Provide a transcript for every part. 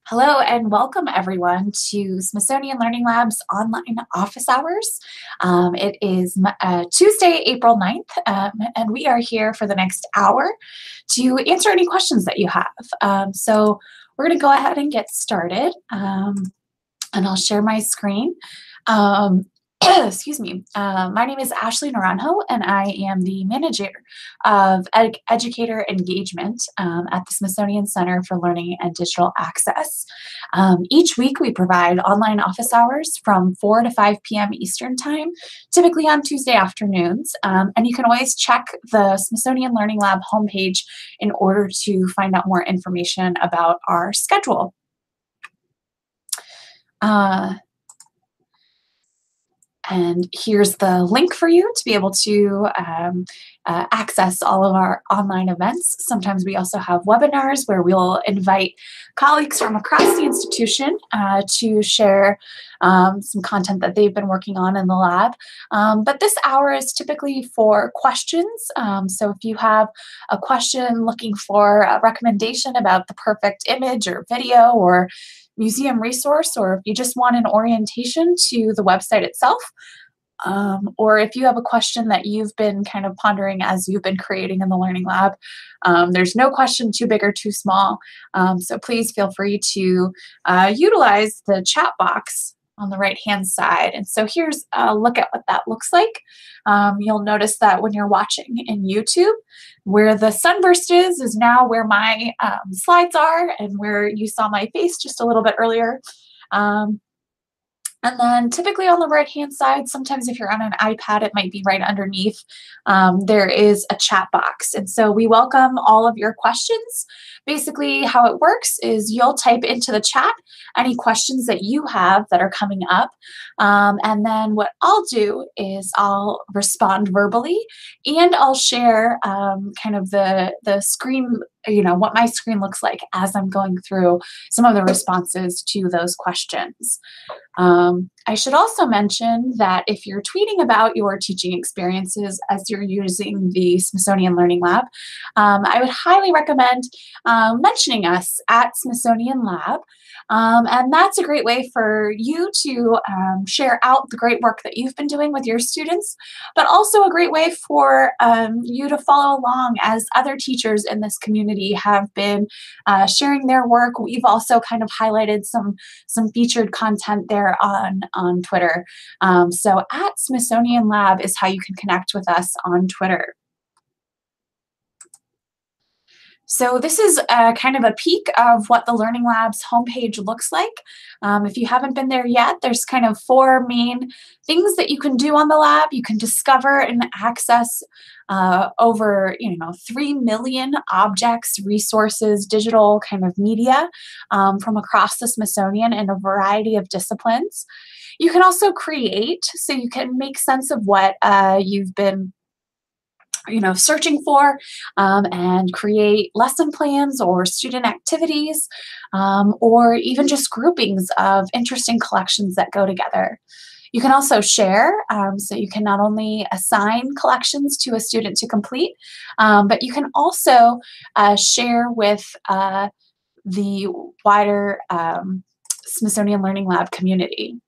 Hello and welcome everyone to Smithsonian Learning Lab's online office hours. It is Tuesday, April 9th, and we are here for the next hour to answer any questions that you have. So we're going to go ahead and get started, and I'll share my screen. Um, Excuse me. My name is Ashley Naranjo, and I am the manager of educator engagement at the Smithsonian Center for Learning and Digital Access. Each week, we provide online office hours from 4 to 5 p.m. Eastern Time, typically on Tuesday afternoons. And you can always check the Smithsonian Learning Lab homepage in order to find out more information about our schedule. And here's the link for you to be able to access all of our online events. Sometimes we also have webinars where we'll invite colleagues from across the institution to share some content that they've been working on in the lab. But this hour is typically for questions. So if you have a question looking for a recommendation about the perfect image or video or museum resource, or if you just want an orientation to the website itself, or if you have a question that you've been kind of pondering as you've been creating in the Learning Lab, there's no question too big or too small. So please feel free to utilize the chat box on the right-hand side. And so here's a look at what that looks like. You'll notice that when you're watching in YouTube, where the sunburst is now where my slides are and where you saw my face just a little bit earlier. And then typically on the right-hand side, sometimes if you're on an iPad, it might be right underneath, there is a chat box. And so we welcome all of your questions. Basically, how it works is you'll type into the chat any questions that you have that are coming up. And then what I'll do is I'll respond verbally, and I'll share kind of the screen, what my screen looks like as I'm going through some of the responses to those questions. I should also mention that if you're tweeting about your teaching experiences as you're using the Smithsonian Learning Lab, I would highly recommend mentioning us at Smithsonian Lab. And that's a great way for you to share out the great work that you've been doing with your students, but also a great way for you to follow along as other teachers in this community have been sharing their work. We've also kind of highlighted some featured content there on Twitter. So at Smithsonian Lab is how you can connect with us on Twitter. So this is kind of a peek of what the Learning Lab's homepage looks like. If you haven't been there yet, there's kind of 4 main things that you can do on the lab. You can discover and access over 3 million objects, resources, digital kind of media from across the Smithsonian in a variety of disciplines. You can also create, so you can make sense of what you've been searching for, and create lesson plans or student activities, or even just groupings of interesting collections that go together. You can also share, so you can not only assign collections to a student to complete, but you can also share with the wider Smithsonian Learning Lab community.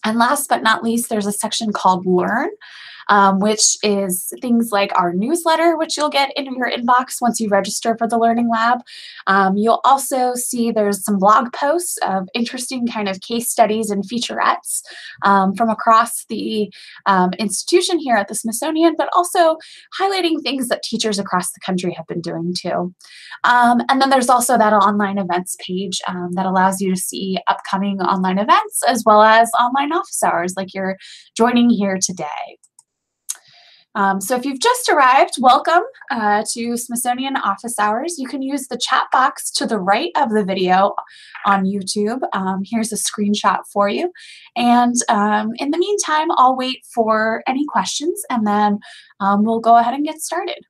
And last but not least, there's a section called Learn, which is things like our newsletter, which you'll get in your inbox once you register for the Learning Lab. You'll also see there's some blog posts of interesting kind of case studies and featurettes from across the institution here at the Smithsonian, but also highlighting things that teachers across the country have been doing too. And then there's also that online events page that allows you to see upcoming online events as well as online office hours like you're joining here today. So if you've just arrived, welcome to Smithsonian Office Hours. You can use the chat box to the right of the video on YouTube. Here's a screenshot for you. And in the meantime, I'll wait for any questions, and then we'll go ahead and get started.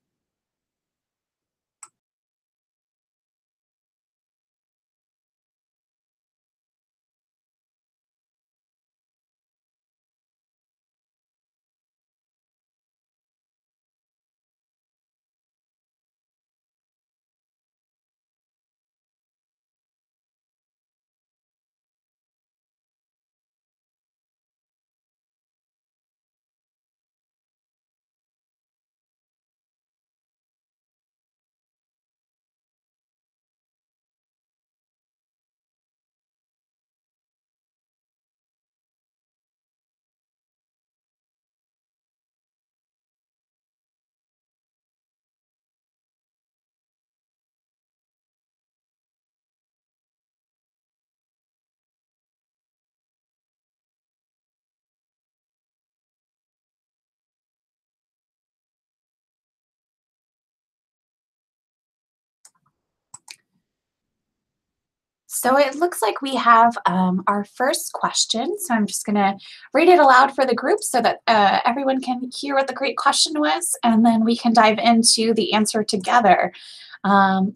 So it looks like we have our first question. So I'm just going to read it aloud for the group so that everyone can hear what the great question was, and then we can dive into the answer together. The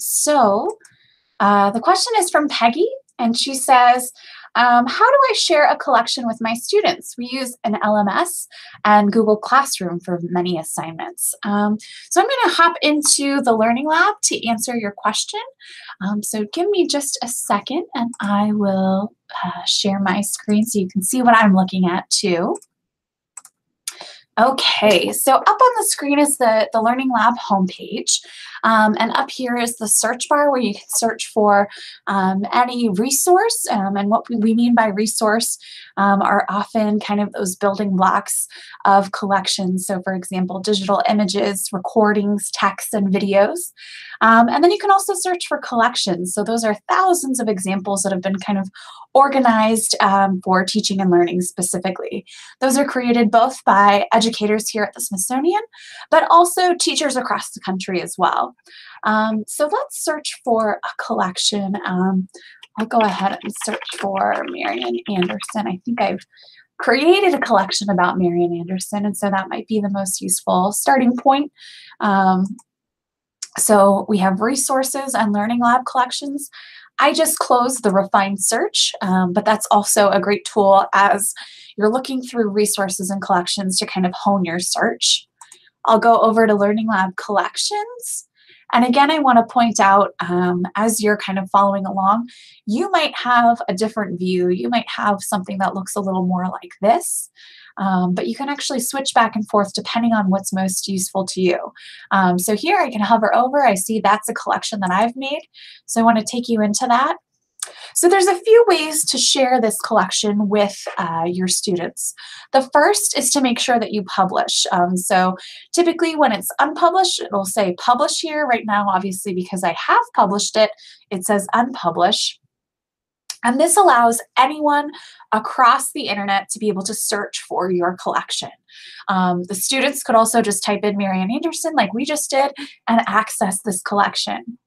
question is from Peggy, and she says, how do I share a collection with my students? We use an LMS and Google Classroom for many assignments. So I'm going to hop into the Learning Lab to answer your question. So give me just a second, and I will share my screen so you can see what I'm looking at too. Okay, so up on the screen is the Learning Lab homepage, and up here is the search bar where you can search for any resource, and what we mean by resource are often kind of those building blocks of collections. So for example, digital images, recordings, texts, and videos. And then you can also search for collections. So those are thousands of examples that have been kind of organized for teaching and learning specifically. Those are created both by educators here at the Smithsonian, but also teachers across the country as well. So let's search for a collection. I'll go ahead and search for Marian Anderson. I think I've created a collection about Marian Anderson, and so that might be the most useful starting point. So we have resources and Learning Lab collections. I just closed the refined search, but that's also a great tool as you're looking through resources and collections to kind of hone your search. I'll go over to Learning Lab collections. And again, I want to point out, as you're kind of following along, you might have a different view. You might have something that looks a little more like this. But you can actually switch back and forth depending on what's most useful to you. So here I can hover over. I see that's a collection that I've made. So I want to take you into that. So there's a few ways to share this collection with your students. The first is to make sure that you publish. So typically when it's unpublished, it'll say publish here. Right now, obviously, because I have published it, it says unpublish. And this allows anyone across the internet to be able to search for your collection. The students could also just type in Marian Anderson like we just did and access this collection.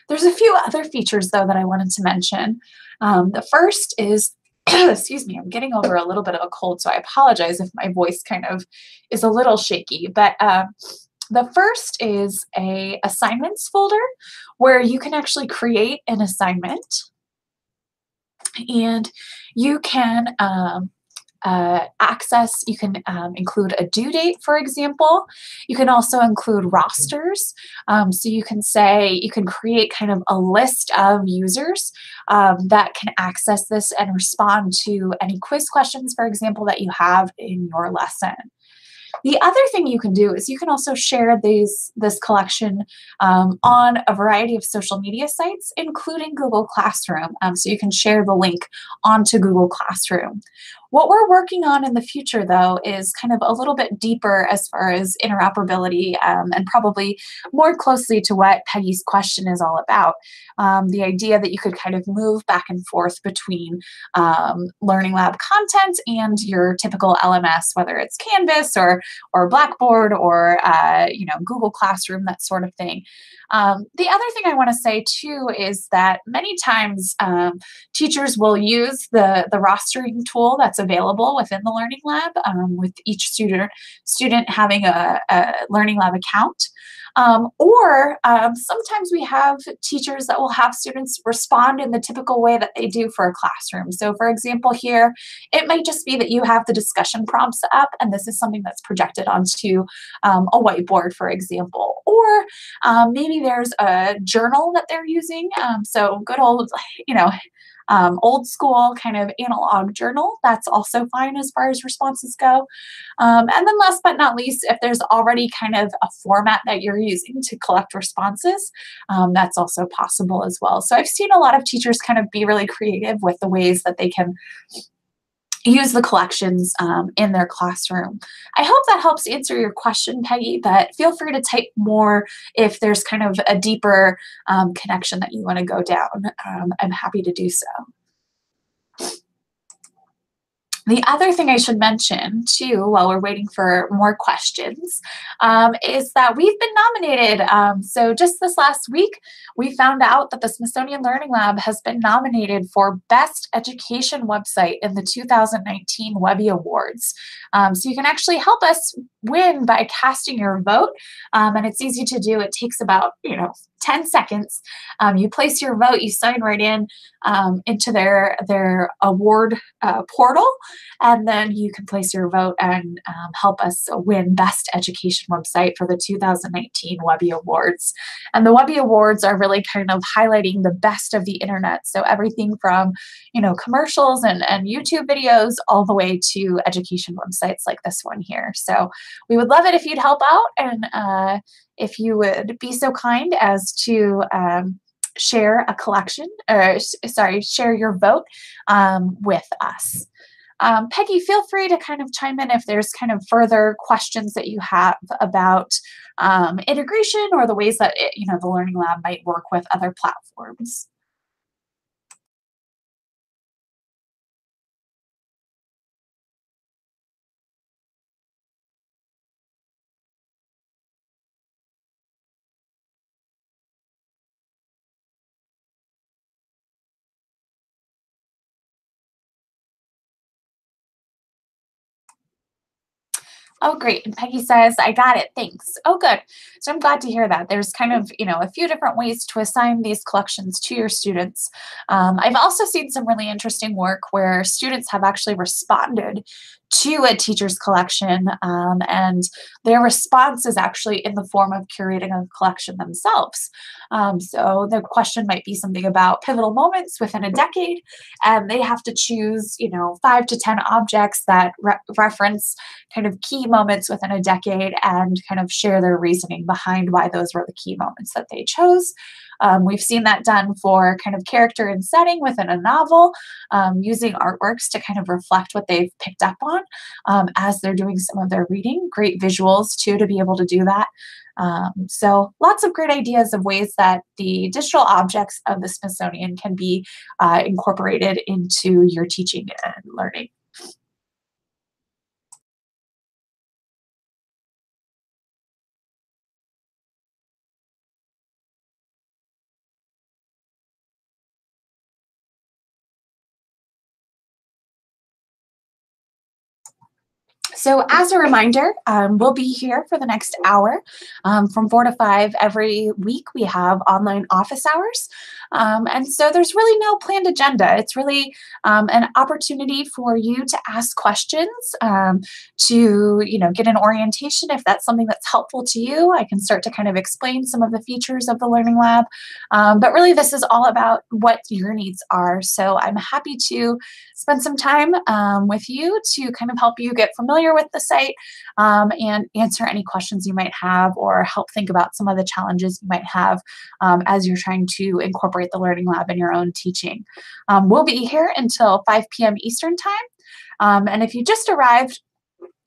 There's a few other features though that I wanted to mention. The first is, excuse me, I'm getting over a little bit of a cold, so I apologize if my voice kind of is a little shaky, but the first is a assignments folder where you can actually create an assignment. And you can you can include a due date, for example. You can also include rosters. So you can say, you can create kind of a list of users that can access this and respond to any quiz questions, for example, that you have in your lesson. The other thing you can do is you can also share this collection on a variety of social media sites, including Google Classroom. So you can share the link onto Google Classroom. What we're working on in the future, though, is kind of a little bit deeper as far as interoperability and probably more closely to what Peggy's question is all about. The idea that you could kind of move back and forth between Learning Lab content and your typical LMS, whether it's Canvas or Blackboard or Google Classroom, that sort of thing. The other thing I want to say too is that many times teachers will use the rostering tool that's available within the Learning Lab, with each student having a Learning Lab account. Or sometimes we have teachers that will have students respond in the typical way that they do for a classroom. So for example here, it might just be that you have the discussion prompts up and this is something that's projected onto a whiteboard, for example. Or maybe there's a journal that they're using. So good old, old school kind of analog journal. That's also fine as far as responses go. And then last but not least, if there's already kind of a format that you're using to collect responses, that's also possible as well. So I've seen a lot of teachers kind of be really creative with the ways that they can use the collections in their classroom. I hope that helps answer your question, Peggy, but feel free to type more if there's kind of a deeper connection that you want to go down. I'm happy to do so. The other thing I should mention too, while we're waiting for more questions, is that we've been nominated. So just this last week, we found out that the Smithsonian Learning Lab has been nominated for Best Education Website in the 2019 Webby Awards. So you can actually help us win by casting your vote, and it's easy to do. It takes about 10 seconds. You place your vote, you sign right in into their award portal, and then you can place your vote and help us win Best Education Website for the 2019 Webby Awards. And the Webby Awards are really kind of highlighting the best of the internet. So everything from, commercials and YouTube videos all the way to education websites like this one here. So we would love it if you'd help out, and if you would be so kind as to share a collection, or share your vote with us. Peggy, feel free to kind of chime in if there's kind of further questions that you have about integration or the ways that the Learning Lab might work with other platforms. Oh, great. And Peggy says, I got it. Thanks. Oh, good. So I'm glad to hear that. There's kind of, a few different ways to assign these collections to your students. I've also seen some really interesting work where students have actually responded to a teacher's collection, and their response is actually in the form of curating a collection themselves. So the question might be something about pivotal moments within a decade, and they have to choose, 5 to 10 objects that reference kind of key moments within a decade and kind of share their reasoning behind why those were the key moments that they chose. We've seen that done for kind of character and setting within a novel, using artworks to kind of reflect what they've picked up on as they're doing some of their reading. Great visuals too to be able to do that. So lots of great ideas of ways that the digital objects of the Smithsonian can be incorporated into your teaching and learning. So as a reminder, we'll be here for the next hour from 4 to 5 every week. We have online office hours. And so there's really no planned agenda. It's really an opportunity for you to ask questions, to get an orientation if that's something that's helpful to you. I can start to kind of explain some of the features of the Learning Lab. But really, this is all about what your needs are. So I'm happy to spend some time with you to kind of help you get familiar with the site, and answer any questions you might have, or help think about some of the challenges you might have as you're trying to incorporate the Learning Lab in your own teaching. We'll be here until 5 p.m. Eastern time. And if you just arrived,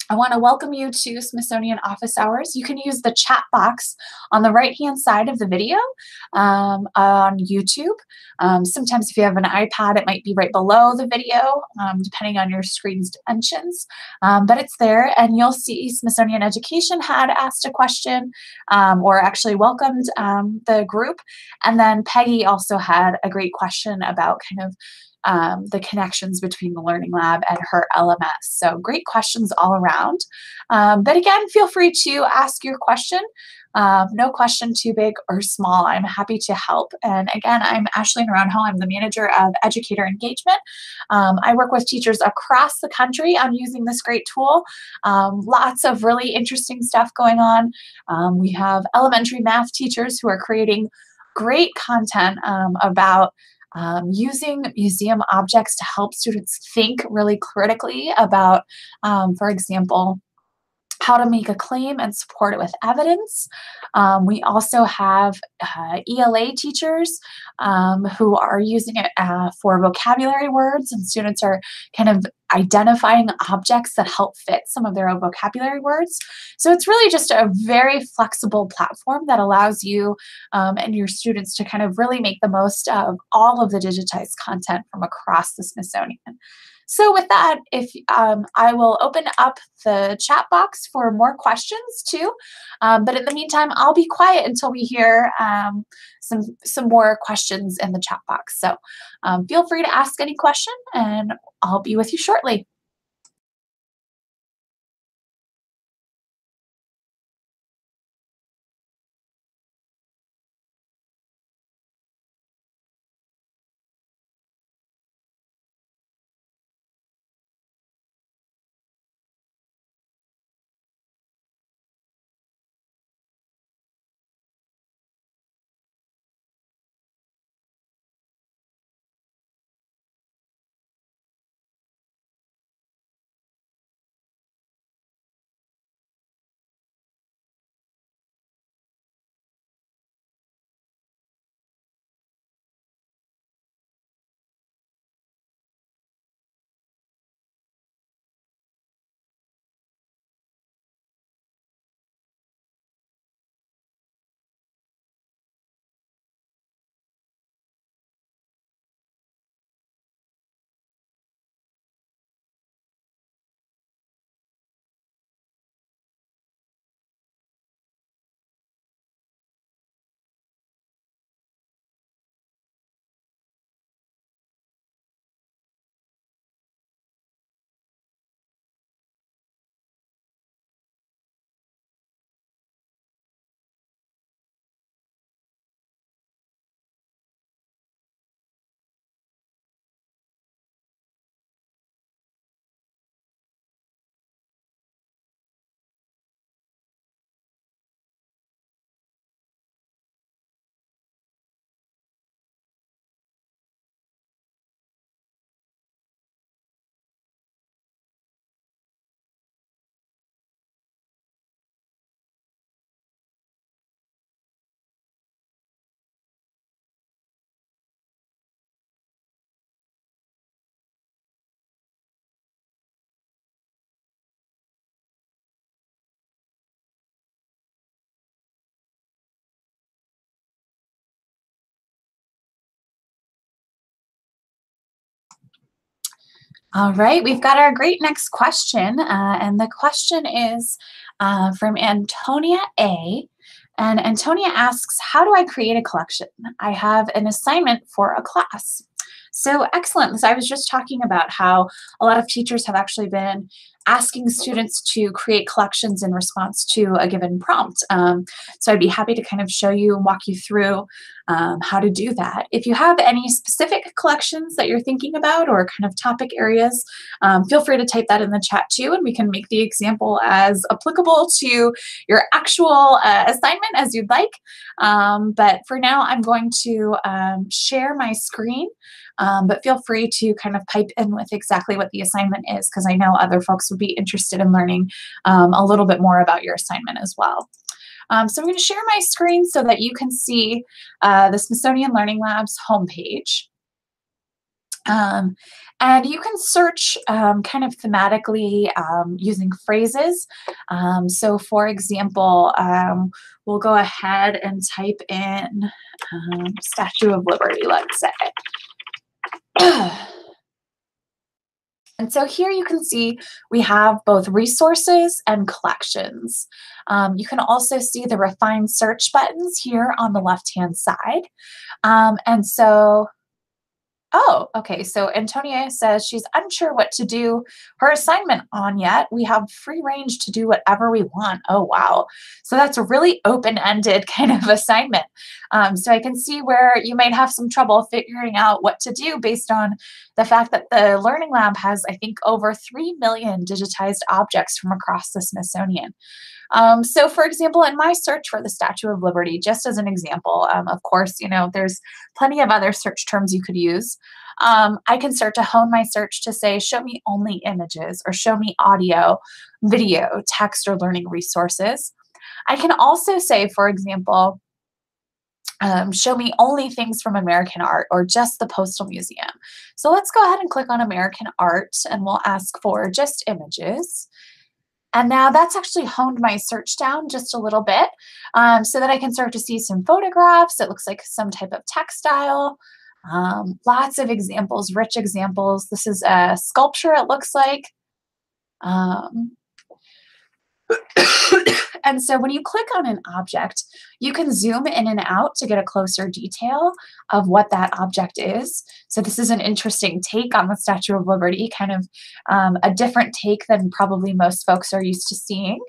I want to welcome you to Smithsonian Office Hours. You can use the chat box on the right-hand side of the video on YouTube. Sometimes if you have an iPad, it might be right below the video, depending on your screen's dimensions. But it's there, and you'll see Smithsonian Education had asked a question, or actually welcomed the group. And then Peggy also had a great question about kind of the connections between the Learning Lab and her LMS. So great questions all around. But again, feel free to ask your question. No question too big or small. I'm happy to help. And again, I'm Ashley Naranjo. I'm the manager of educator engagement. I work with teachers across the country on using this great tool. Lots of really interesting stuff going on. We have elementary math teachers who are creating great content about using museum objects to help students think really critically about, for example, how to make a claim and support it with evidence. We also have ELA teachers who are using it for vocabulary words, and students are kind of identifying objects that help fit some of their own vocabulary words. So it's really just a very flexible platform that allows you and your students to kind of really make the most of all of the digitized content from across the Smithsonian. So with that, if I will open up the chat box for more questions too, but in the meantime, I'll be quiet until we hear some more questions in the chat box. So feel free to ask any question, and I'll be with you shortly. All right, we've got our great next question. And the question is from Antonia A. And Antonia asks, how do I create a collection? I have an assignment for a class. So excellent. So I was just talking about how a lot of teachers have actually been asking students to create collections in response to a given prompt. So I'd be happy to kind of show you and walk you through how to do that. If you have any specific collections that you're thinking about or kind of topic areas, feel free to type that in the chat too, and we can make the example as applicable to your actual assignment as you'd like. But for now, I'm going to share my screen. But feel free to kind of pipe in with exactly what the assignment is, because I know other folks would be interested in learning a little bit more about your assignment as well. So I'm going to share my screen so that you can see the Smithsonian Learning Labs homepage. And you can search kind of thematically using phrases. So for example, we'll go ahead and type in Statue of Liberty, let's say. And so here you can see we have both resources and collections. You can also see the refined search buttons here on the left-hand side. And so Oh, okay. So Antonia says she's unsure what to do her assignment on yet. We have free range to do whatever we want. Oh, wow. So that's a really open-ended kind of assignment. So I can see where you might have some trouble figuring out what to do based on the fact that the Learning Lab has, I think, over 3 million digitized objects from across the Smithsonian. So for example, in my search for the Statue of Liberty, just as an example, of course, you know, there's plenty of other search terms you could use. I can start to hone my search to say, show me only images or show me audio, video, text, or learning resources. I can also say, for example, show me only things from American art or just the Postal Museum. So let's go ahead and click on American art and we'll ask for just images. And now that's actually honed my search down just a little bit so that I can start to see some photographs. It looks like some type of textile. Lots of examples, rich examples. This is a sculpture, it looks like. Um, and so when you click on an object, you can zoom in and out to get a closer detail of what that object is. So this is an interesting take on the Statue of Liberty, kind of a different take than probably most folks are used to seeing.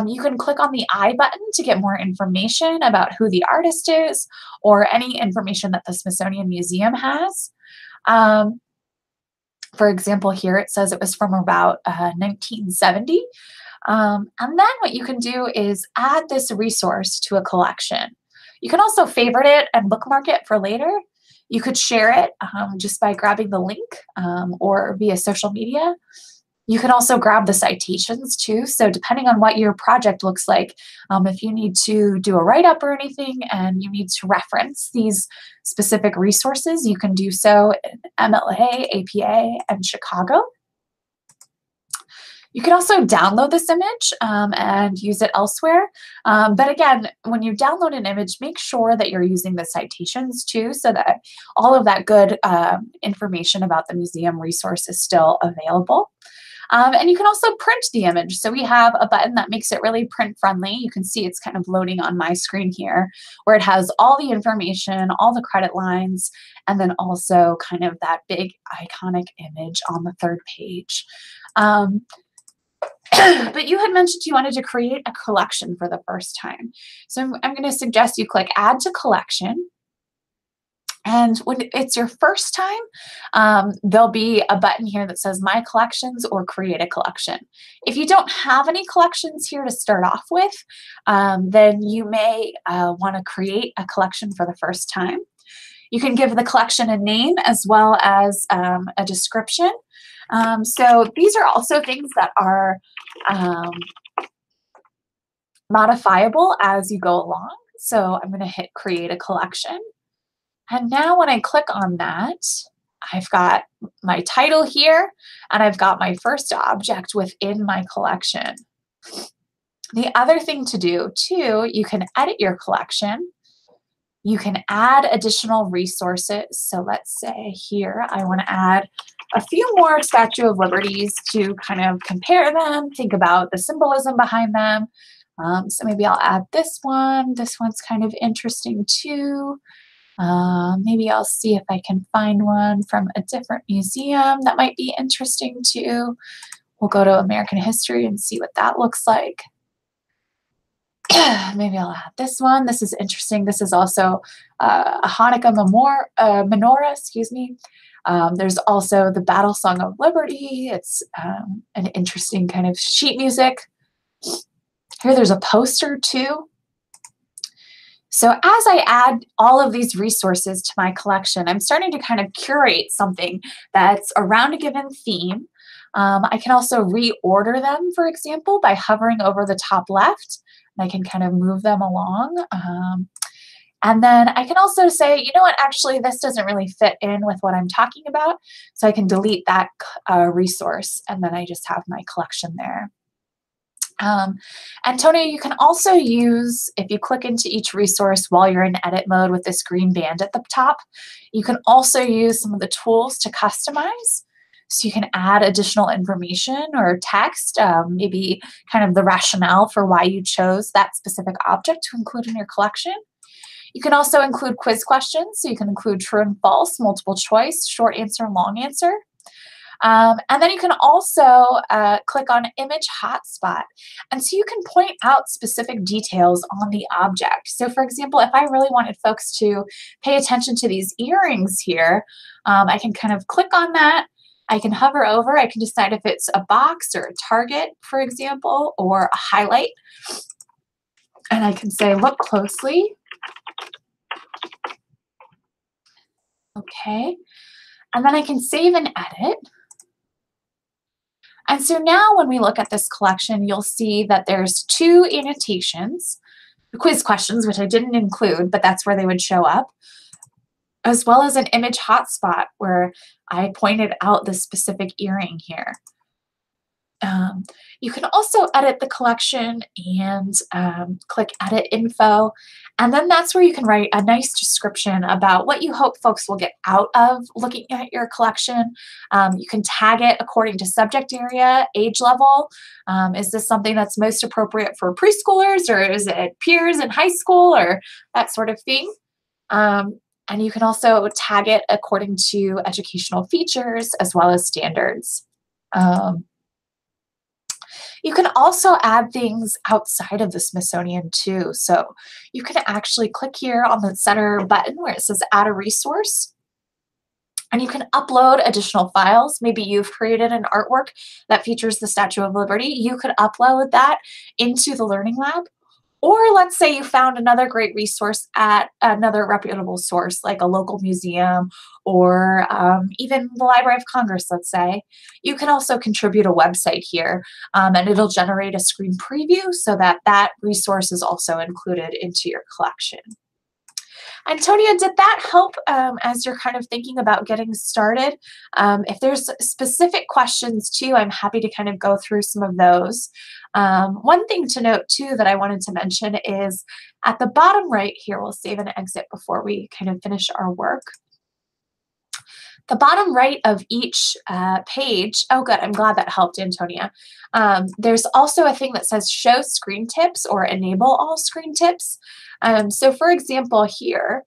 You can click on the I button to get more information about who the artist is or any information that the Smithsonian Museum has. For example, here it says it was from about 1970. And then what you can do is add this resource to a collection. You can also favorite it and bookmark it for later. You could share it just by grabbing the link or via social media. You can also grab the citations too. So depending on what your project looks like, if you need to do a write-up or anything and you need to reference these specific resources, you can do so in MLA, APA, and Chicago. You can also download this image and use it elsewhere. But again, when you download an image, make sure that you're using the citations too, so that all of that good information about the museum resource is still available. And you can also print the image. So we have a button that makes it really print friendly. You can see it's kind of loading on my screen here, where it has all the information, all the credit lines, and then also kind of that big iconic image on the third page. But you had mentioned you wanted to create a collection for the first time. So I'm going to suggest you click Add to Collection. And when it's your first time, there'll be a button here that says My Collections or Create a Collection. If you don't have any collections here to start off with, then you may want to create a collection for the first time. You can give the collection a name as well as a description. So these are also things that are modifiable as you go along. So I'm going to hit Create a Collection. And now when I click on that, I've got my title here, and I've got my first object within my collection. The other thing to do too, you can edit your collection. You can add additional resources. So let's say here, I want to add a few more Statue of Liberties to kind of compare them, think about the symbolism behind them. So maybe I'll add this one. This one's kind of interesting too. Maybe I'll see if I can find one from a different museum that might be interesting too. We'll go to American history and see what that looks like. Maybe I'll add this one. This is interesting. This is also a Hanukkah menorah, excuse me. There's also the Battle Song of Liberty. It's an interesting kind of sheet music. Here there's a poster too. So as I add all of these resources to my collection, I'm starting to kind of curate something that's around a given theme. I can also reorder them, for example, by hovering over the top left. And I can kind of move them along. And then I can also say, you know what, actually, this doesn't really fit in with what I'm talking about. So I can delete that resource, and then I just have my collection there. Antonio, you can also use, if you click into each resource while you're in edit mode with this green band at the top, you can also use some of the tools to customize. So you can add additional information or text, maybe kind of the rationale for why you chose that specific object to include in your collection. You can also include quiz questions. So you can include true and false, multiple choice, short answer, long answer. And then you can also click on Image Hotspot. And so you can point out specific details on the object. So for example, if I really wanted folks to pay attention to these earrings here, I can kind of click on that. I can hover over. I can decide if it's a box or a target, for example, or a highlight. And I can say, look closely. Okay. And then I can save and edit. And so now when we look at this collection, you'll see that there's two annotations, quiz questions, which I didn't include, but that's where they would show up, as well as an image hotspot where I pointed out the specific earring here. Um, you can also edit the collection and click Edit Info. And then that's where you can write a nice description about what you hope folks will get out of looking at your collection. You can tag it according to subject area, age level. Is this something that's most appropriate for preschoolers, or is it peers in high school, or that sort of thing? And you can also tag it according to educational features as well as standards. Um, you can also add things outside of the Smithsonian too. So you can actually click here on the center button where it says Add a Resource, and you can upload additional files. Maybe you've created an artwork that features the Statue of Liberty. You could upload that into the Learning Lab. Or let's say you found another great resource at another reputable source, like a local museum or even the Library of Congress, let's say. You can also contribute a website here, and it'll generate a screen preview so that that resource is also included into your collection. Antonia, did that help as you're kind of thinking about getting started? If there's specific questions too, I'm happy to kind of go through some of those. One thing to note too that I wanted to mention is at the bottom right here, we'll save and exit before we kind of finish our work. The bottom right of each page, oh good, I'm glad that helped, Antonia. There's also a thing that says show screen tips or enable all screen tips. So for example here,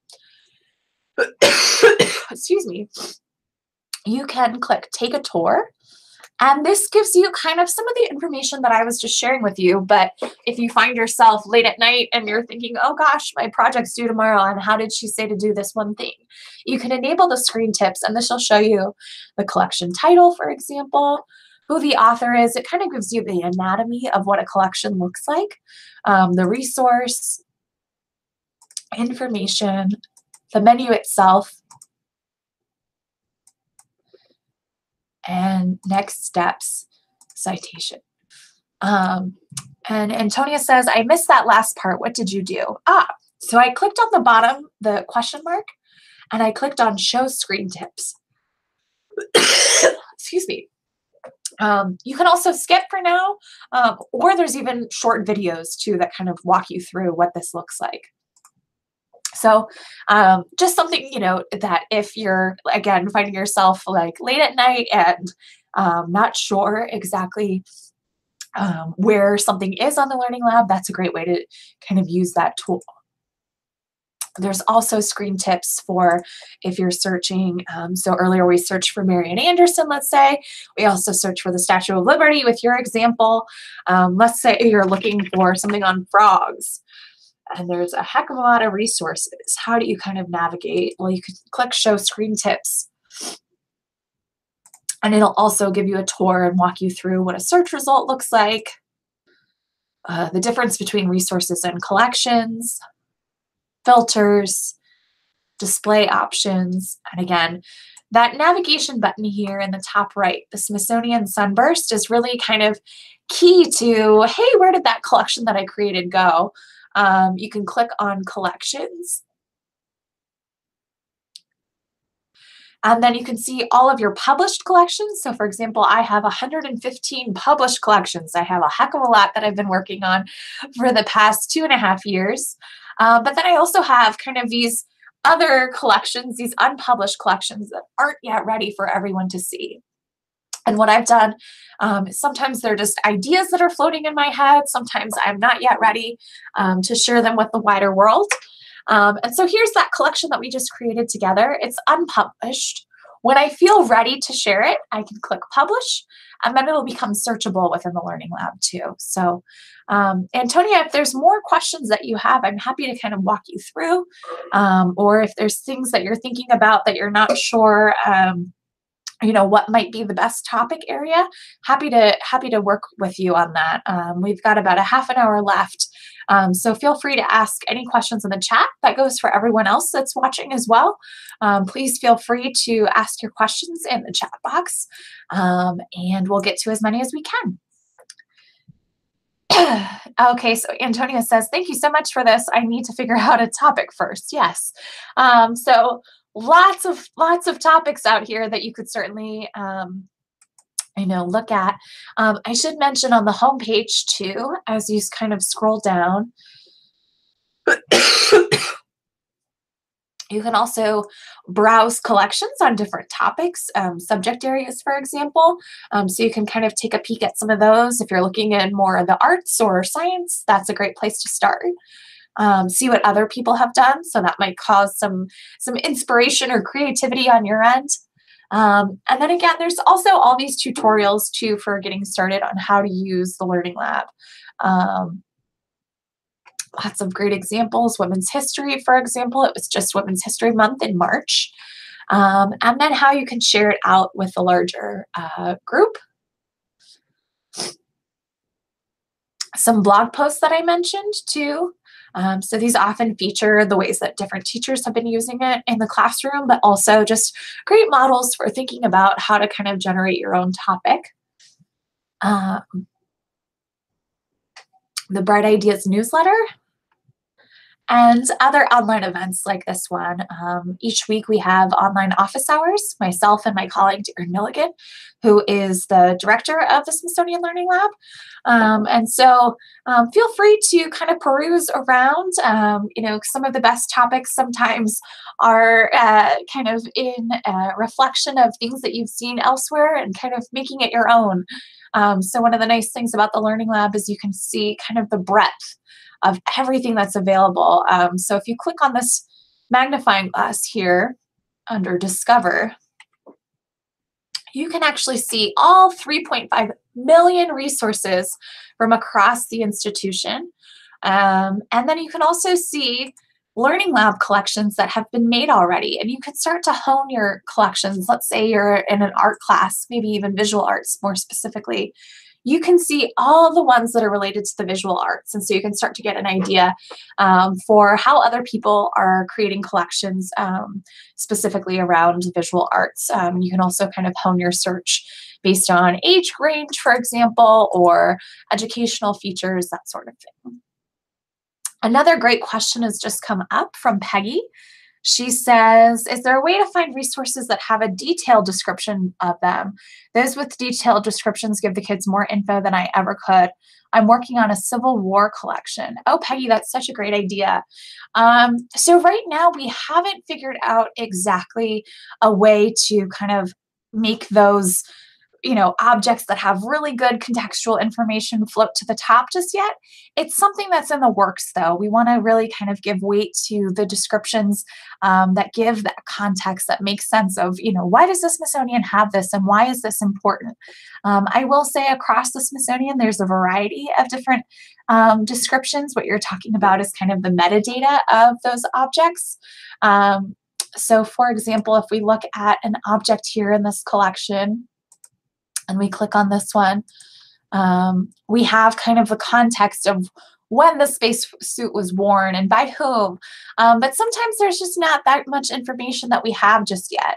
excuse me, you can click take a tour. And this gives you kind of some of the information that I was just sharing with you. But if you find yourself late at night and you're thinking, oh gosh, my project's due tomorrow, and how did she say to do this one thing? You can enable the screen tips, and this will show you the collection title, for example, who the author is. It kind of gives you the anatomy of what a collection looks like, the resource, information, the menu itself, and next steps, citation. And Antonia says, I missed that last part. What did you do? So I clicked on the bottom, the question mark, and I clicked on show screen tips. Excuse me. You can also skip for now, or there's even short videos too that kind of walk you through what this looks like. So just something, you know, that if you're, again, finding yourself like late at night and not sure exactly where something is on the Learning Lab, that's a great way to kind of use that tool. There's also screen tips for if you're searching. So earlier we searched for Marian Anderson, let's say. We also search for the Statue of Liberty with your example. Let's say you're looking for something on frogs. And there's a heck of a lot of resources. How do you kind of navigate? Well, you can click show screen tips. And it'll also give you a tour and walk you through what a search result looks like, the difference between resources and collections, filters, display options. And again, that navigation button here in the top right, the Smithsonian Sunburst, is really kind of key to, hey, where did that collection that I created go? You can click on collections. And then you can see all of your published collections. So for example, I have 115 published collections. I have a heck of a lot that I've been working on for the past 2.5 years. But then I also have kind of these other collections, these unpublished collections that aren't yet ready for everyone to see. And what I've done, sometimes they're just ideas that are floating in my head. Sometimes I'm not yet ready to share them with the wider world. And so here's that collection that we just created together. It's unpublished. When I feel ready to share it, I can click publish, and then it'll become searchable within the Learning Lab too. So Antonia, if there's more questions that you have, I'm happy to kind of walk you through. Or if there's things that you're thinking about that you're not sure, you know, what might be the best topic area, happy to work with you on that. We've got about a half an hour left. So feel free to ask any questions in the chat. That goes for everyone else that's watching as well. Please feel free to ask your questions in the chat box, and we'll get to as many as we can. Okay, so Antonia says, thank you so much for this. I need to figure out a topic first. Yes. So lots of topics out here that you could certainly I know, look at. I should mention on the homepage too, as you kind of scroll down, you can also browse collections on different topics, subject areas, for example. So you can kind of take a peek at some of those. If you're looking in more of the arts or science, that's a great place to start. See what other people have done. So that might cause some inspiration or creativity on your end. And then again, there's also all these tutorials too for getting started on how to use the Learning Lab. Um, Lots of great examples. Women's history, for example, it was just Women's History Month in March. And then how you can share it out with a larger group. Some blog posts that I mentioned too. So these often feature the ways that different teachers have been using it in the classroom, but also just great models for thinking about how to kind of generate your own topic. Uh, the Bright Ideas newsletter and other online events like this one. Each week we have online office hours, myself and my colleague, Darren Milligan, who is the director of the Smithsonian Learning Lab. And so feel free to kind of peruse around. Some of the best topics sometimes are kind of in reflection of things that you've seen elsewhere and kind of making it your own. So one of the nice things about the Learning Lab is you can see kind of the breadth of everything that's available. So if you click on this magnifying glass here under Discover, you can actually see all 3.5 million resources from across the institution. And then you can also see Learning Lab collections that have been made already. And you can start to hone your collections. Let's say you're in an art class, maybe even visual arts more specifically. You can see all the ones that are related to the visual arts. And so you can start to get an idea for how other people are creating collections specifically around visual arts. You can also kind of hone your search based on age range, for example, or educational features, that sort of thing. Another great question has just come up from Peggy. She says, is there a way to find resources that have a detailed description of them? Those with detailed descriptions give the kids more info than I ever could. I'm working on a Civil War collection. Oh, Peggy, that's such a great idea. So right now we haven't figured out exactly a way to kind of make those objects that have really good contextual information float to the top just yet. It's something that's in the works, though. We want to really kind of give weight to the descriptions that give that context that makes sense of, why does the Smithsonian have this and why is this important? I will say across the Smithsonian, there's a variety of different descriptions. What you're talking about is kind of the metadata of those objects. So for example, if we look at an object here in this collection, and we click on this one, we have kind of the context of when the spacesuit was worn and by whom. But sometimes there's just not that much information that we have just yet.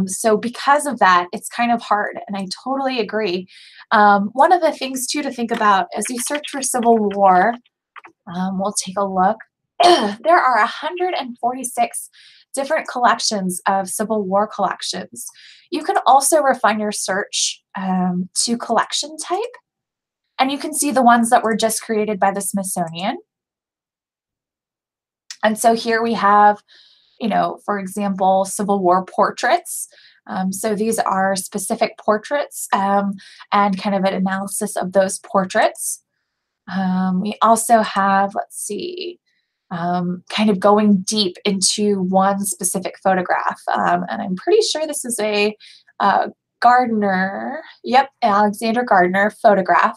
So because of that, it's kind of hard, and I totally agree. One of the things, too, to think about as you search for Civil War, we'll take a look. There are 146 different collections of Civil War collections. You can also refine your search to collection type, and you can see the ones that were just created by the Smithsonian. And so here we have, for example, Civil War portraits. So these are specific portraits and kind of an analysis of those portraits. We also have, let's see, kind of going deep into one specific photograph. And I'm pretty sure this is a Gardner, yep, Alexander Gardner photograph.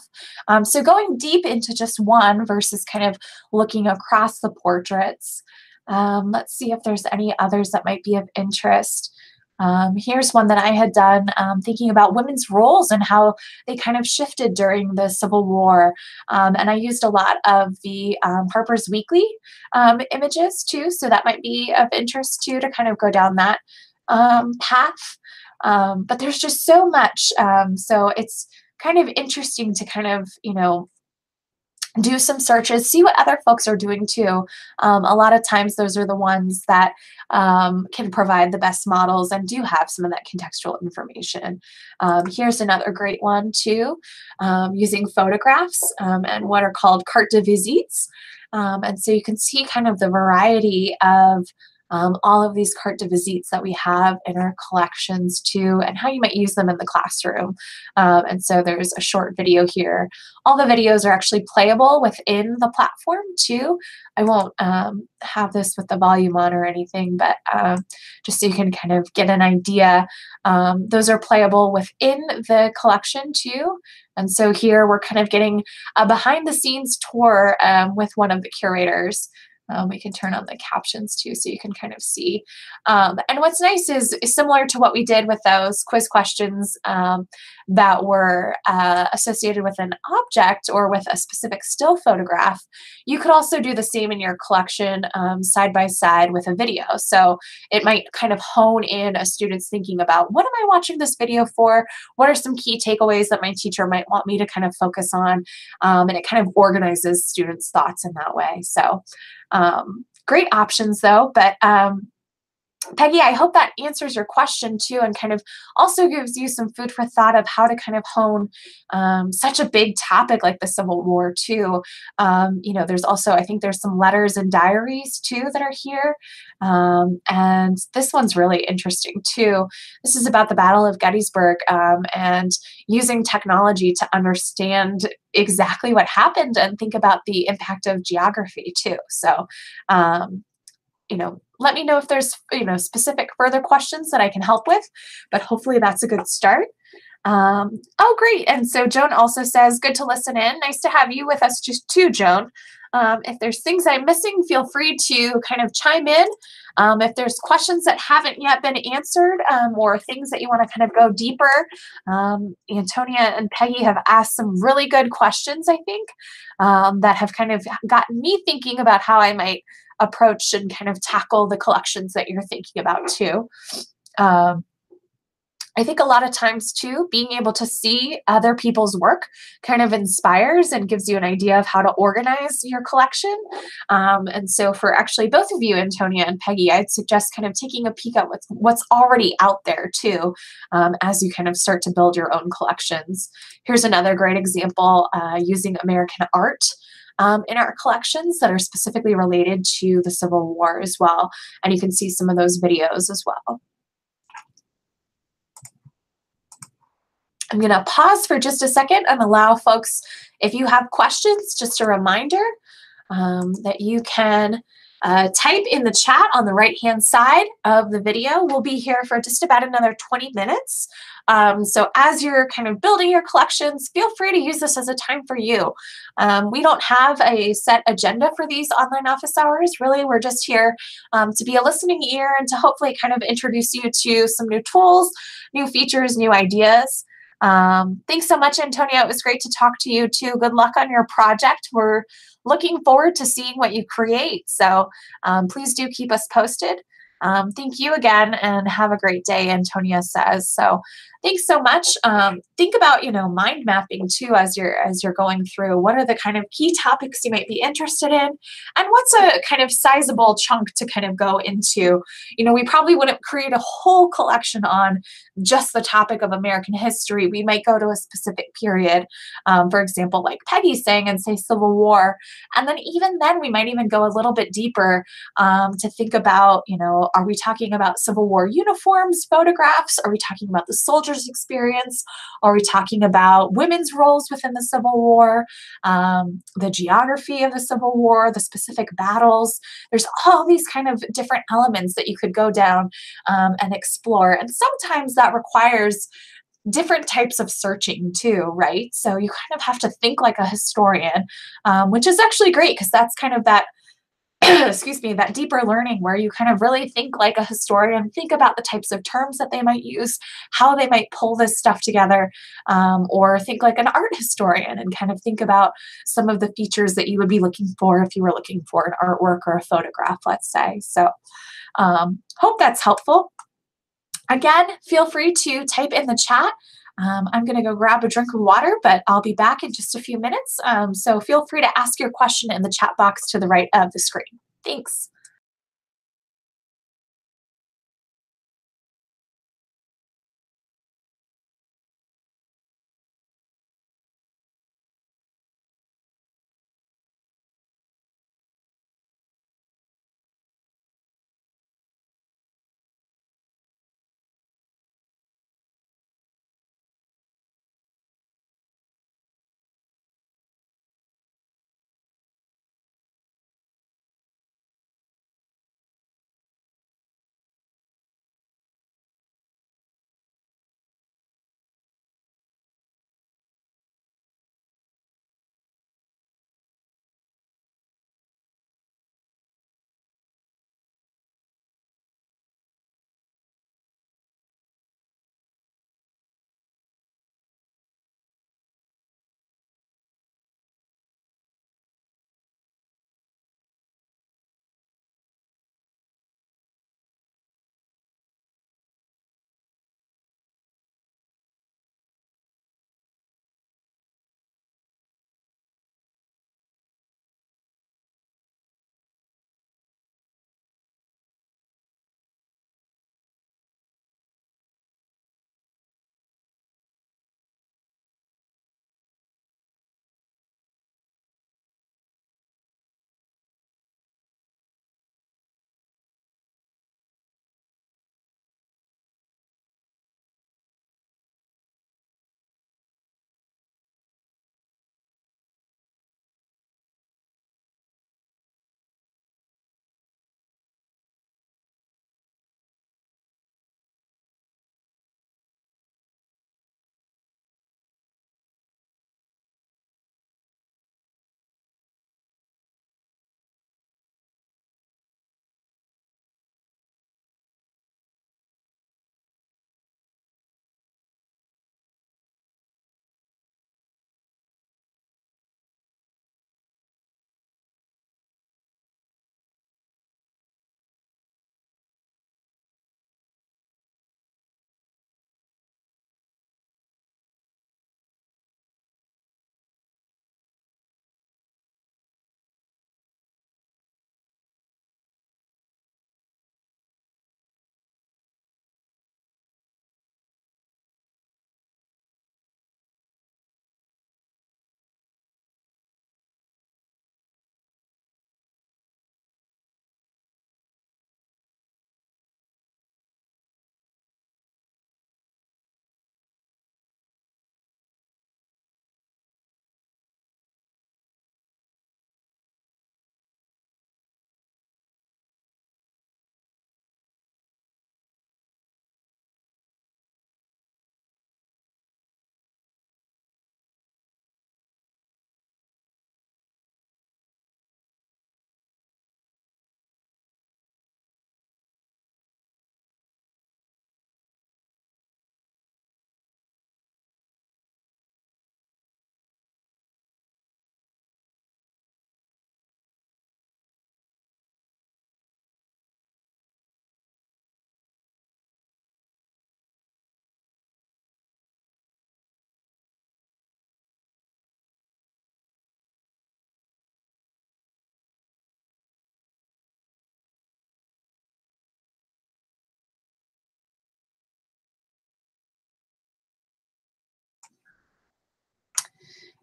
So going deep into just one versus kind of looking across the portraits. Let's see if there's any others that might be of interest. Here's one that I had done thinking about women's roles and how they kind of shifted during the Civil War. And I used a lot of the Harper's Weekly images too, so that might be of interest too to kind of go down that path. But there's just so much. So it's kind of interesting to kind of, do some searches, see what other folks are doing too. A lot of times those are the ones that can provide the best models and do have some of that contextual information. Here's another great one too, using photographs and what are called carte de visites. And so you can see kind of the variety of all of these carte de visites that we have in our collections too, and how you might use them in the classroom. And so there's a short video here. All the videos are actually playable within the platform too. I won't have this with the volume on or anything, but just so you can kind of get an idea. Those are playable within the collection too. And so here we're kind of getting a behind the scenes tour with one of the curators. We can turn on the captions too, so you can kind of see. And what's nice is similar to what we did with those quiz questions that were associated with an object or with a specific still photograph, you could also do the same in your collection side by side with a video. So it might kind of hone in a student's thinking about, what am I watching this video for? What are some key takeaways that my teacher might want me to kind of focus on? And it kind of organizes students' thoughts in that way. So great options though, but Peggy, I hope that answers your question too, and kind of also gives you some food for thought of how to kind of hone such a big topic like the Civil War too. You know, there's also, I think there's some letters and diaries too that are here. And this one's really interesting too. This is about the Battle of Gettysburg and using technology to understand exactly what happened and think about the impact of geography too. So, you know, let me know if there's, you know, specific further questions that I can help with, but hopefully that's a good start. Oh, great. And so Joan also says, good to listen in. Nice to have you with us just too, Joan. If there's things I'm missing, feel free to kind of chime in. If there's questions that haven't yet been answered or things that you want to kind of go deeper, Antonia and Peggy have asked some really good questions, I think, that have kind of gotten me thinking about how I might approach and kind of tackle the collections that you're thinking about too. I think a lot of times too, being able to see other people's work kind of inspires and gives you an idea of how to organize your collection. And so for actually both of you, Antonia and Peggy, I'd suggest kind of taking a peek at what's already out there too, as you kind of start to build your own collections. Here's another great example using American art in our collections that are specifically related to the Civil War as well. And you can see some of those videos as well. I'm going to pause for just a second and allow folks, if you have questions, just a reminder that you can type in the chat on the right-hand side of the video. We'll be here for just about another 20 minutes. So as you're kind of building your collections, feel free to use this as a time for you. We don't have a set agenda for these online office hours. Really, we're just here to be a listening ear and to hopefully kind of introduce you to some new tools, new features, new ideas. Thanks so much, Antonia. It was great to talk to you too. Good luck on your project. We're looking forward to seeing what you create. So please do keep us posted. Thank you again and have a great day, Antonia says. So thanks so much. Think about, you know, mind mapping too as you're going through. What are the kind of key topics you might be interested in? And what's a kind of sizable chunk to kind of go into? You know, we probably wouldn't create a whole collection on just the topic of American history. We might go to a specific period, for example, like Peggy's saying, and say Civil War. And then even then, we might even go a little bit deeper to think about, you know, are we talking about Civil War uniforms, photographs? Are we talking about the soldiers' experience? Are we talking about women's roles within the Civil War, the geography of the Civil War, the specific battles? There's all these kind of different elements that you could go down and explore. And sometimes that requires different types of searching too, right? So you kind of have to think like a historian, which is actually great because that's kind of that excuse me, that deeper learning where you kind of really think like a historian, think about the types of terms that they might use, how they might pull this stuff together, or think like an art historian and kind of think about some of the features that you would be looking for if you were looking for an artwork or a photograph, let's say. So hope that's helpful. Again, feel free to type in the chat I'm going to go grab a drink of water, but I'll be back in just a few minutes. So feel free to ask your question in the chat box to the right of the screen. Thanks.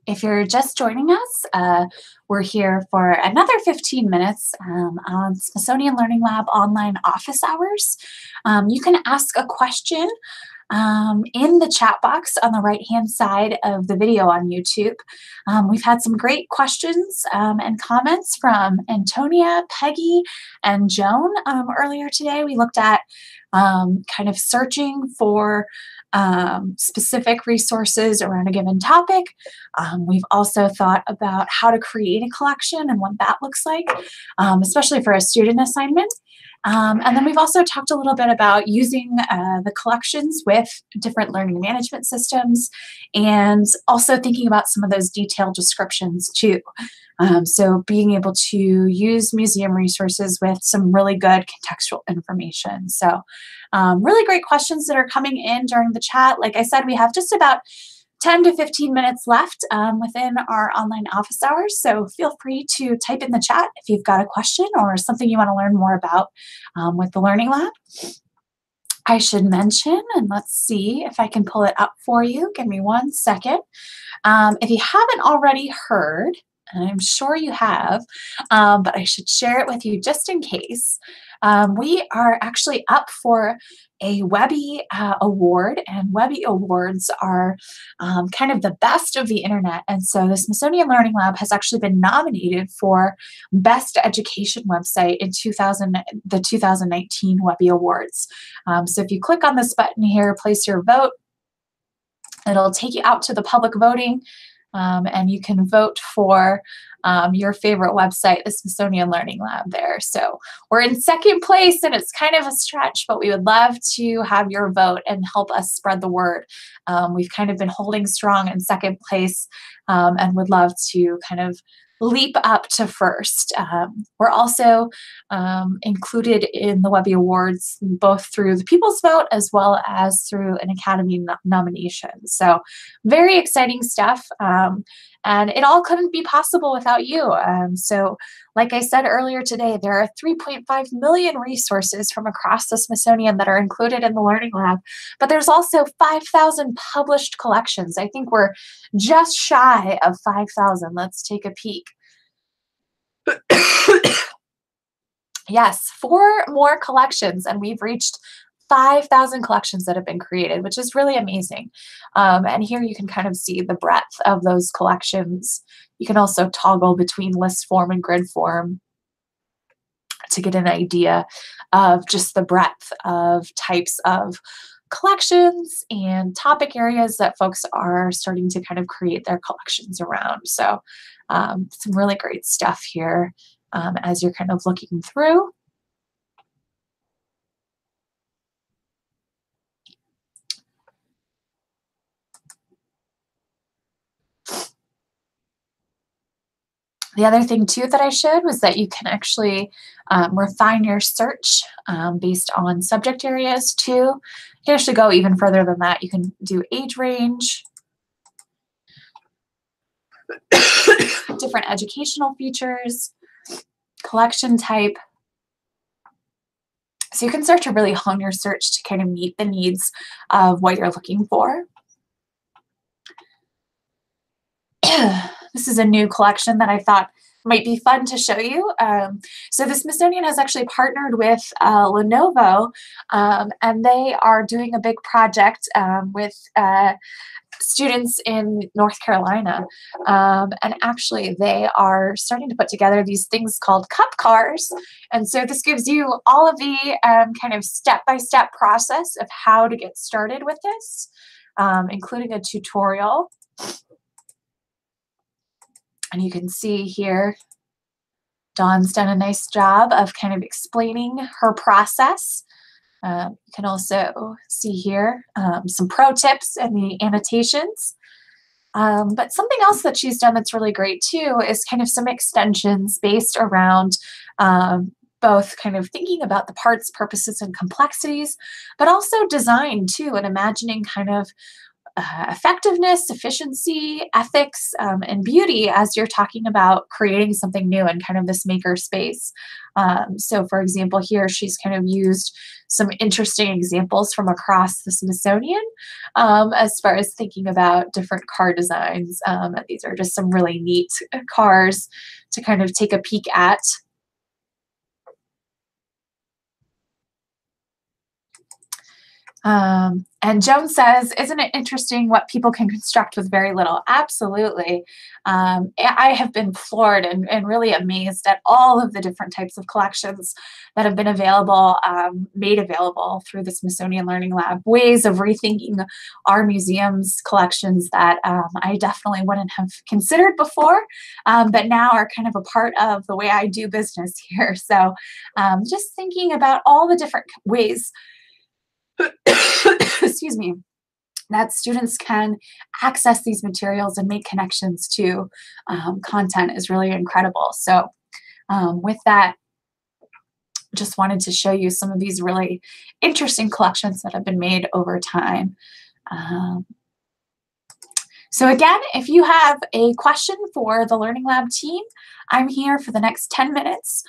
If you're just joining us, we're here for another 15 minutes on Smithsonian Learning Lab online office hours. You can ask a question in the chat box on the right-hand side of the video on YouTube. We've had some great questions and comments from Antonia, Peggy, and Joan earlier today. We looked at kind of searching for specific resources around a given topic. We've also thought about how to create a collection and what that looks like, especially for a student assignment. And then we've also talked a little bit about using the collections with different learning management systems and also thinking about some of those detailed descriptions too. So being able to use museum resources with some really good contextual information. So really great questions that are coming in during the chat. Like I said, we have just about 10 to 15 minutes left within our online office hours. So feel free to type in the chat if you've got a question or something you want to learn more about with the Learning Lab. I should mention, and let's see if I can pull it up for you. Give me 1 second. If you haven't already heard, and I'm sure you have, but I should share it with you just in case. We are actually up for a Webby award, and Webby awards are kind of the best of the internet. And so the Smithsonian Learning Lab has actually been nominated for Best Education Website in the 2019 Webby Awards. So if you click on this button here, place your vote, it'll take you out to the public voting, and you can vote for your favorite website, the Smithsonian Learning Lab there. So we're in second place, and it's kind of a stretch, but we would love to have your vote and help us spread the word. We've kind of been holding strong in second place, and would love to kind of leap up to first. We're also included in the Webby Awards both through the People's Vote as well as through an Academy nomination. So very exciting stuff. And it all couldn't be possible without you. So like I said earlier today, there are 3.5 million resources from across the Smithsonian that are included in the Learning Lab, but there's also 5,000 published collections. I think we're just shy of 5,000. Let's take a peek. Yes, 4 more collections, and we've reached 5,000 collections that have been created, which is really amazing. And here you can kind of see the breadth of those collections. You can also toggle between list form and grid form to get an idea of just the breadth of types of collections and topic areas that folks are starting to kind of create their collections around. So some really great stuff here as you're kind of looking through. The other thing too that I showed was that you can actually refine your search based on subject areas too. You can actually go even further than that. You can do age range, different educational features, collection type. So you can start to really hone your search to kind of meet the needs of what you're looking for. This is a new collection that I thought might be fun to show you. So the Smithsonian has actually partnered with Lenovo, and they are doing a big project with students in North Carolina. And actually they are starting to put together these things called cup cars. And so this gives you all of the kind of step-by-step process of how to get started with this, including a tutorial. And you can see here, Dawn's done a nice job of kind of explaining her process. You can also see here some pro tips and the annotations. But something else that she's done that's really great too is kind of some extensions based around both kind of thinking about the parts, purposes, and complexities, but also design too, and imagining kind of effectiveness, efficiency, ethics, and beauty as you're talking about creating something new in kind of this maker space. So for example, here she's kind of used some interesting examples from across the Smithsonian as far as thinking about different car designs. These are just some really neat cars to kind of take a peek at. And Joan says, isn't it interesting what people can construct with very little? Absolutely. I have been floored and really amazed at all of the different types of collections that have been available, made available through the Smithsonian Learning Lab, ways of rethinking our museum's collections that I definitely wouldn't have considered before, but now are kind of a part of the way I do business here. So just thinking about all the different ways excuse me, that students can access these materials and make connections to content is really incredible. So with that, just wanted to show you some of these really interesting collections that have been made over time. Um, so again, if you have a question for the Learning Lab team, I'm here for the next 10 minutes.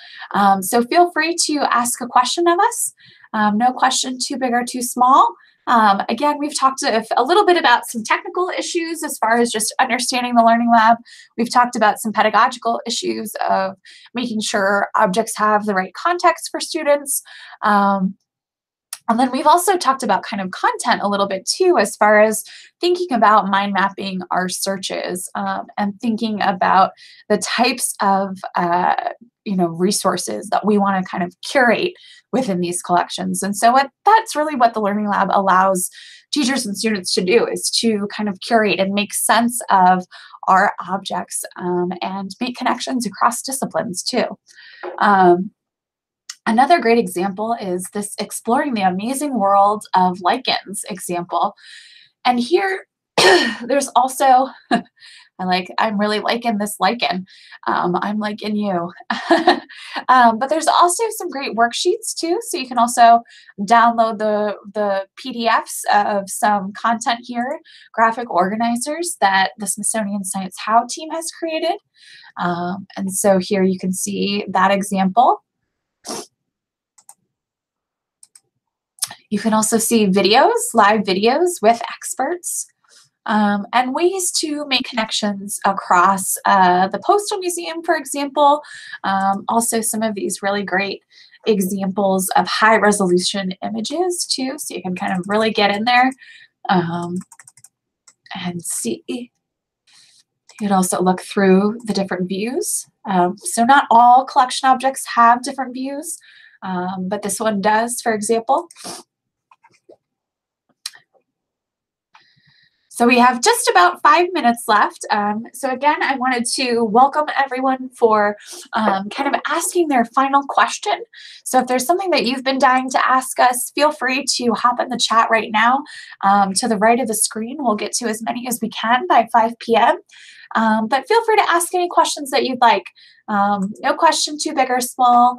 So feel free to ask a question of us. No question too big or too small. Again, we've talked a little bit about some technical issues as far as just understanding the Learning Lab. We've talked about some pedagogical issues of making sure objects have the right context for students. And then we've also talked about kind of content a little bit too, as far as thinking about mind mapping our searches and thinking about the types of resources that we want to kind of curate within these collections. And so that's really what the Learning Lab allows teachers and students to do, is to kind of curate and make sense of our objects and make connections across disciplines too. Another great example is this exploring the amazing world of lichens example. And here there's also, I'm really liking this lichen. I'm liking you. But there's also some great worksheets too. So you can also download the PDFs of some content here, graphic organizers that the Smithsonian Science How team has created. And so here you can see that example. You can also see videos, live videos with experts, and ways to make connections across the Postal Museum, for example. Also some of these really great examples of high resolution images too, so you can kind of really get in there and see. You can also look through the different views. So not all collection objects have different views, but this one does, for example. So we have just about 5 minutes left. So again, I wanted to welcome everyone for kind of asking their final question. So if there's something that you've been dying to ask us, feel free to hop in the chat right now. To the right of the screen, we'll get to as many as we can by 5 p.m. But feel free to ask any questions that you'd like. No question too big or small.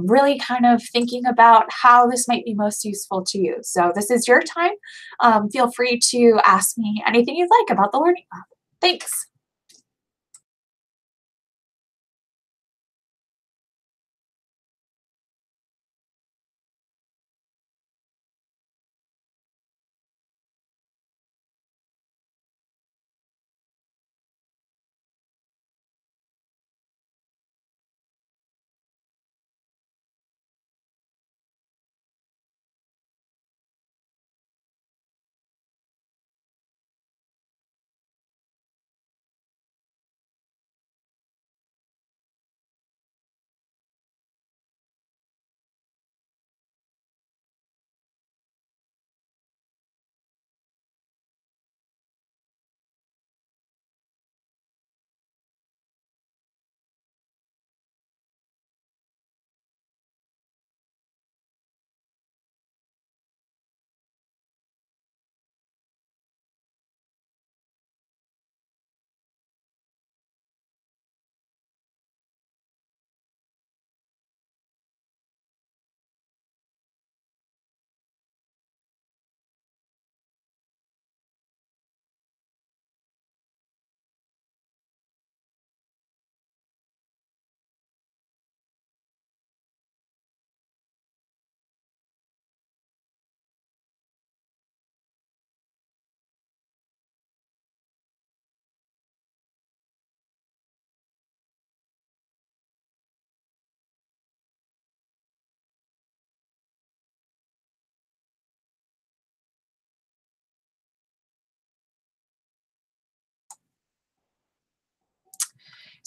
Really kind of thinking about how this might be most useful to you. So this is your time. Feel free to ask me anything you'd like about the Learning Lab. Thanks.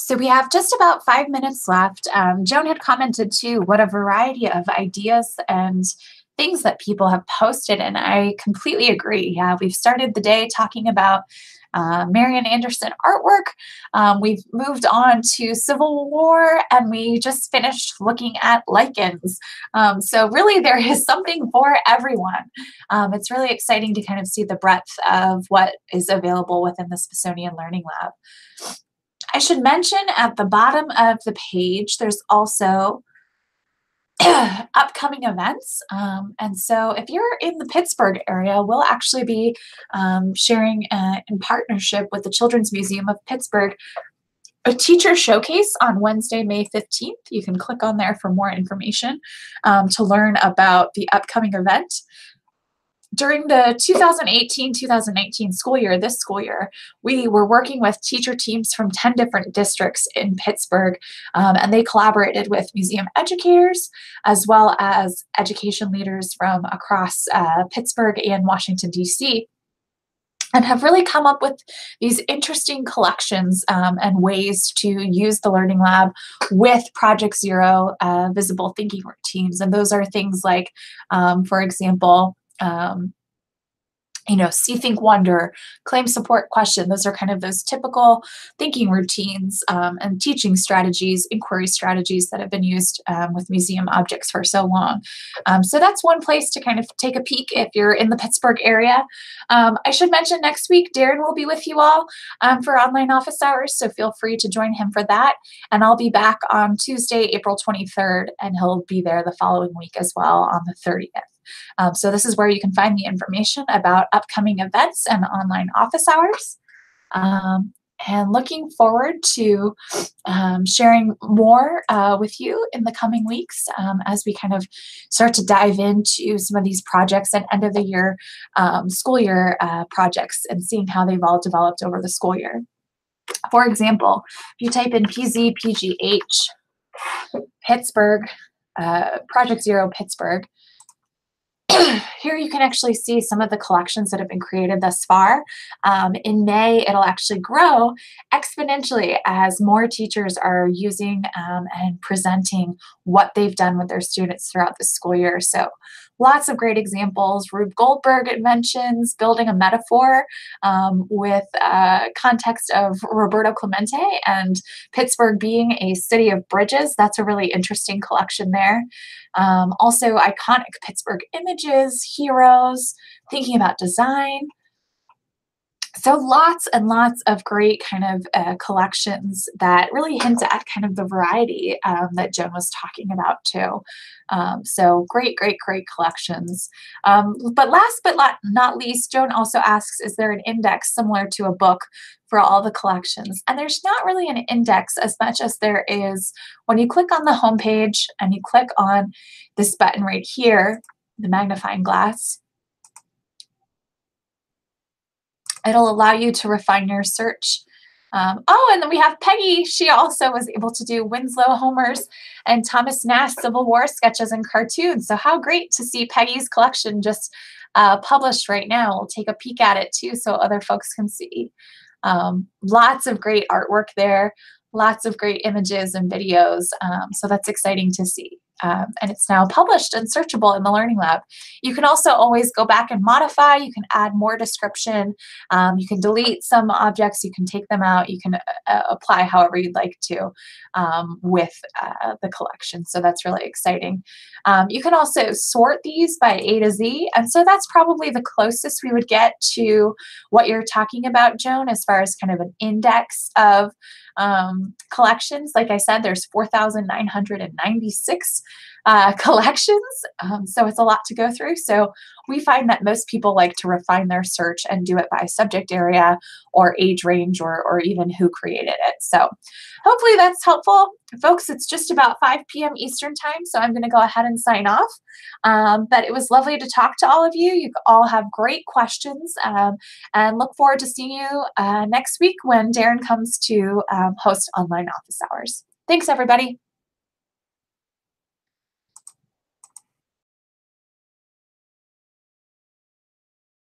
So we have just about 5 minutes left. Joan had commented too, what a variety of ideas and things that people have posted, and I completely agree. Yeah, we've started the day talking about Marian Anderson artwork. We've moved on to Civil War, and we just finished looking at lichens. So really, there is something for everyone. It's really exciting to kind of see the breadth of what is available within the Smithsonian Learning Lab. I should mention at the bottom of the page, there's also upcoming events. And so if you're in the Pittsburgh area, we'll actually be sharing in partnership with the Children's Museum of Pittsburgh a teacher showcase on Wednesday, May 15th. You can click on there for more information to learn about the upcoming event. During the 2018-2019 school year, this school year, we were working with teacher teams from 10 different districts in Pittsburgh, and they collaborated with museum educators as well as education leaders from across Pittsburgh and Washington, D.C., and have really come up with these interesting collections and ways to use the Learning Lab with Project Zero visible thinking routines. And those are things like, for example, see, think, wonder, claim, support, question. Those are kind of those typical thinking routines and teaching strategies, inquiry strategies that have been used with museum objects for so long. So that's one place to kind of take a peek if you're in the Pittsburgh area. I should mention next week, Darren will be with you all for online office hours, so feel free to join him for that. And I'll be back on Tuesday, April 23rd, and he'll be there the following week as well on the 30th. So this is where you can find the information about upcoming events and online office hours. And looking forward to sharing more with you in the coming weeks as we kind of start to dive into some of these projects and end of the year, school year projects and seeing how they've all developed over the school year. For example, if you type in PZPGH Pittsburgh, Project Zero Pittsburgh, here you can actually see some of the collections that have been created thus far. In May, it'll actually grow exponentially as more teachers are using and presenting what they've done with their students throughout the school year. So lots of great examples. Rube Goldberg mentions building a metaphor with context of Roberto Clemente and Pittsburgh being a city of bridges. That's a really interesting collection there. Also iconic Pittsburgh images, heroes, thinking about design. So lots and lots of great kind of collections that really hint at kind of the variety that Joan was talking about too. So great, great, great collections. But last but not least, Joan also asks, is there an index similar to a book for all the collections? And there's not really an index as much as there is when you click on the homepage and you click on this button right here, the magnifying glass. It'll allow you to refine your search. Oh, and then we have Peggy. She also was able to do Winslow Homers and Thomas Nash Civil War sketches and cartoons. So how great to see Peggy's collection just published right now. We'll take a peek at it too so other folks can see. Lots of great artwork there, lots of great images and videos. So that's exciting to see. And it's now published and searchable in the Learning Lab. You can also always go back and modify. You can add more description. You can delete some objects. You can take them out. You can apply however you'd like to with the collection. So that's really exciting. You can also sort these by A to Z. And so that's probably the closest we would get to what you're talking about, Joan, as far as kind of an index of collections. Like I said, there's 4,996 collections. So it's a lot to go through. So we find that most people like to refine their search and do it by subject area or age range or even who created it. So hopefully that's helpful. Folks, it's just about 5 p.m. Eastern time, so I'm going to go ahead and sign off. But it was lovely to talk to all of you. You all have great questions, and look forward to seeing you next week when Darren comes to host online office hours. Thanks, everybody.